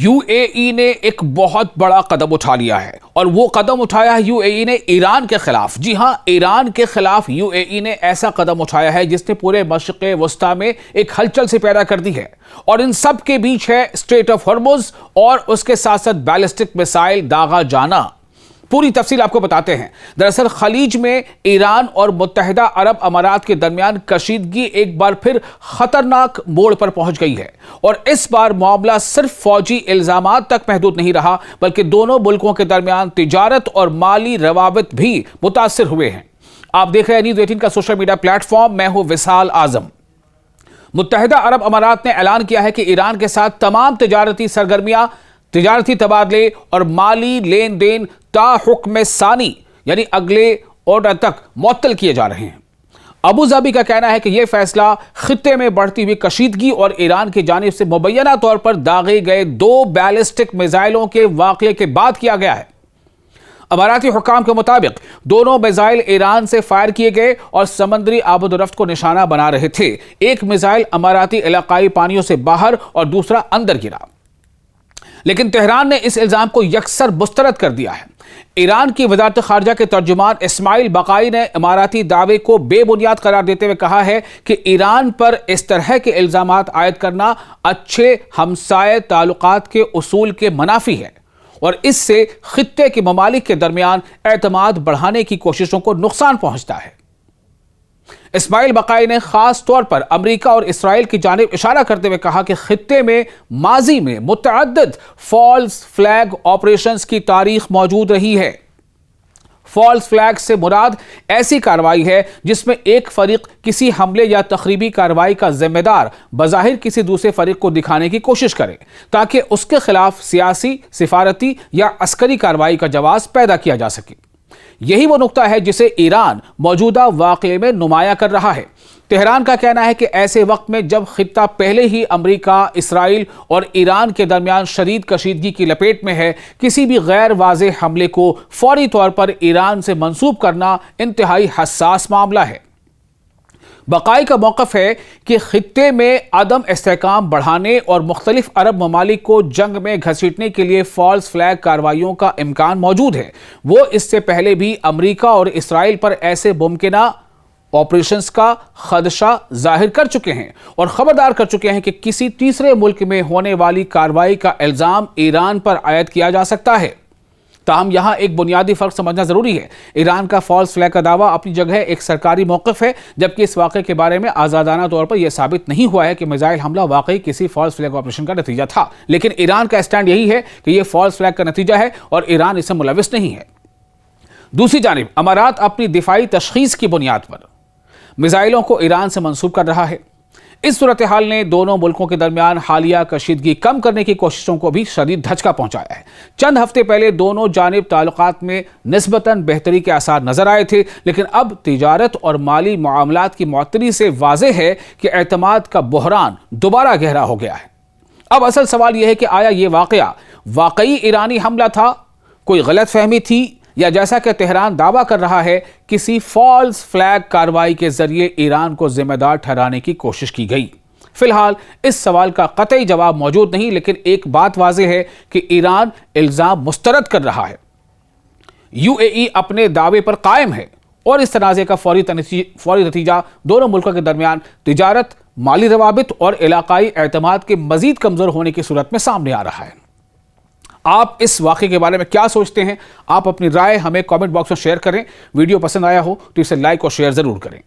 UAE ने एक बहुत बड़ा कदम उठा लिया है और वो कदम उठाया है यूएई ने ईरान के खिलाफ। जी हां, ईरान के खिलाफ यूएई ने ऐसा कदम उठाया है जिसने पूरे मशरिक़ वस्ता में एक हलचल से पैदा कर दी है। और इन सब के बीच है स्ट्रेट ऑफ हॉर्मुज़ और उसके साथ साथ बैलिस्टिक मिसाइल दागा जाना। पूरी तफसील आपको बताते हैं। दरअसल खलीज में ईरान और मुत्तहिदा अरब अमारात के दरमियान कशीदगी एक बार फिर खतरनाक मोड़ पर पहुंच गई है और इस बार मामला सिर्फ फौजी इल्जामात तक महदूद नहीं रहा, बल्कि दोनों मुल्कों के दरमियान तिजारत और माली रवाबित भी मुतासिर हुए हैं। आप देख रहे हैं न्यूज़ 18 का सोशल मीडिया प्लेटफॉर्म। मैं हूं विशाल आजम। मुत्तहिदा अरब अमारात ने ऐलान किया है कि ईरान के साथ तमाम तिजारती सरगर्मियां, तिजारती तबादले और माली लेन देन ता हुक्म सानी यानी अगले ऑर्डर तक मुअत्तल किए जा रहे हैं। अबू धाबी का कहना है कि यह फैसला खित्ते में बढ़ती हुई कशीदगी और ईरान की जानिब से मुबैना तौर पर दागे गए 2 बैलिस्टिक मिसाइलों के वाक़ये के बाद किया गया है। अमाराती हुक्काम के मुताबिक दोनों मिसाइल ईरान से फायर किए गए और समंदरी आबोदरफ्त को निशाना बना रहे थे। एक मिसाइल अमाराती इलाकाई पानियों से बाहर और दूसरा अंदर गिरा, लेकिन तेहरान ने इस इल्जाम को यकसर मुस्तरद कर दिया है। ईरान की वज़ारत ख़ारिजा के तर्जुमान इस्माइल बक़ाई ने इमाराती दावे को बेबुनियाद करार देते हुए कहा है कि ईरान पर इस तरह के इल्जामात आयद करना अच्छे हमसाये ताल्लुकात के उसूल के मुनाफी है और इससे खित्ते के ममालिक के दरमियान एतमाद बढ़ाने की कोशिशों को नुकसान पहुंचता है। इस्माइल बक़ाई ने खास तौर पर अमेरिका और इसराइल की जानिब इशारा करते हुए कहा कि खित्ते में माजी में मुतअद्दिद फॉल्स फ्लैग ऑपरेशंस की तारीख मौजूद रही है। फॉल्स फ्लैग से मुराद ऐसी कार्रवाई है जिसमें एक फरीक किसी हमले या तखरीबी कार्रवाई का जिम्मेदार बज़ाहिर किसी दूसरे फरीक को दिखाने की कोशिश करे ताकि उसके खिलाफ सियासी, सिफारती या अस्करी कार्रवाई का जवाब पैदा किया जा सके। यही वो नुक्ता है जिसे ईरान मौजूदा वाक़ये में नुमाया कर रहा है। तेहरान का कहना है कि ऐसे वक्त में जब खित्ता पहले ही अमेरिका, इसराइल और ईरान के दरमियान शदीद कशीदगी की लपेट में है, किसी भी गैर वाज़ेह हमले को फौरी तौर पर ईरान से मंसूब करना इंतहाई हसास मामला है। बक़ाई का मौक़िफ़ है कि खित्ते में अदम इस्तेहकाम बढ़ाने और मुख्तलिफ अरब ममालिक को जंग में घसीटने के लिए फॉल्स फ्लैग कार्रवाइयों का इम्कान मौजूद है। वो इससे पहले भी अमेरिका और इसराइल पर ऐसे मुमकिना ऑपरेशंस का खदशा जाहिर कर चुके हैं और ख़बरदार कर चुके हैं कि किसी तीसरे मुल्क में होने वाली कार्रवाई का इल्ज़ाम ईरान पर आयद किया जा सकता है। ताहम यहां एक बुनियादी फ़र्क समझना ज़रूरी है। ईरान का फॉल्स फ्लैग का दावा अपनी जगह एक सरकारी मौक़िफ़ है, जबकि इस वाक़े के बारे में आज़ादाना तौर पर यह साबित नहीं हुआ है कि मिसाइल हमला वाकई किसी फॉल्स फ्लैग ऑपरेशन का नतीजा था। लेकिन ईरान का स्टैंड यही है कि यह फॉल्स फ्लैग का नतीजा है और ईरान इससे मुलविस नहीं है। दूसरी जानिब अमारात अपनी दिफाई तशख़ीस की बुनियाद पर मिसाइलों को ईरान से मंसूब कर रहा है। इस सूरत हाल ने दोनों मुल्कों के दरमियान हालिया कशीदगी कम करने की कोशिशों को भी शदीद धचका पहुंचाया है। चंद हफ्ते पहले दोनों जानिब ताल्लुकात में निस्बतन बेहतरी के आसार नजर आए थे, लेकिन अब तिजारत और माली मामलात की मुअत्तली से वाज़ेह है कि एतमाद का बहरान दोबारा गहरा हो गया है। अब असल सवाल यह है कि आया ये वाक़या वाकई ईरानी हमला था, कोई गलत फहमी थी, या जैसा कि तेहरान दावा कर रहा है किसी फॉल्स फ्लैग कार्रवाई के जरिए ईरान को जिम्मेदार ठहराने की कोशिश की गई। फिलहाल इस सवाल का कतई जवाब मौजूद नहीं, लेकिन एक बात वाज़ेह है कि ईरान इल्ज़ाम मुस्तरद कर रहा है। यूएई अपने दावे पर कायम है और इस तनाज़े का फौरी नतीजा दोनों मुल्कों के दरमियान तिजारत, माली रवाबित और इलाकाई एतमाद के मजीद कमज़ोर होने की सूरत में सामने आ रहा है। आप इस वाक़े के बारे में क्या सोचते हैं? आप अपनी राय हमें कमेंट बॉक्स में शेयर करें। वीडियो पसंद आया हो तो इसे लाइक और शेयर ज़रूर करें।